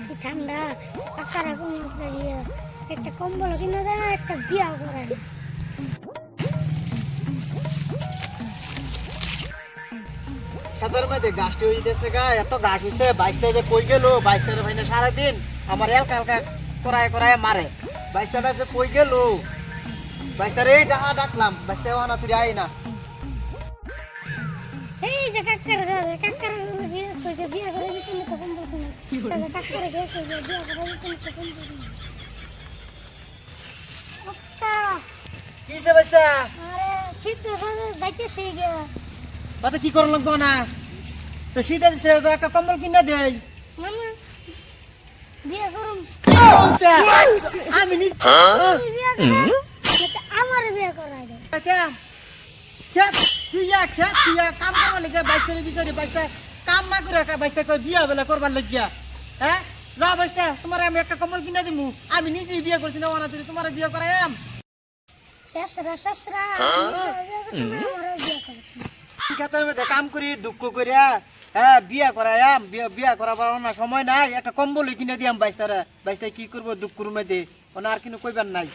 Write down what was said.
কি ঠান্ডা কাকারা কোন দাঁড়িয়ে একটা কম্বল কিনে দেয় একটা বিয়া করে খেতের মধ্যে গাছটি হইতেছে গা এত গাছ হইছে 22টা যে কই গেল 22টা ভাইনা সারাদিন আমার এলকা এলকা করায় করায় মারে 22টা যে কই গেল 22টা রে ডাকলাম 22টা ওনা তুই আই না এই যে কাকারা বিয়া করে দিতে তো কম্বল কিনে কাকারা গেছে যে বিয়া করে দিতে তো কম্বল কিনে ওটা কিসে 22টা আরে শীত যাইতেছে গিয়া বাতে কি করন লাগতো না তো শীতের সে তো একটা কম্বল কিনা দেই মানে বিয়া করুম আমি নি বিয়া করে আমার বিয়া করাই দে খেত তুই কাম করবার লেগে 22টা বিষয় 22টা কাম না করে 22টা কই বিয়া বেলা করবার লাগিয়া হ্যাঁ না 22টা তোমার আমি একটা কম্বল কিনা দিমু আমি নিজেই বিয়া করছি না ওনা তুই তোমার বিয়া করাইম সসরা আমার বিয়া করে খেতের মধ্যে কাম করি দুঃখ করিয়া হ্যাঁ বিয়া করাইম বিয়া করাবার না সময় নাই একটা কম্বল কিনে দিয়াম 22টা কি করবো দুঃখ রুমে দে ওনা আর কিন্তু কইবার নাই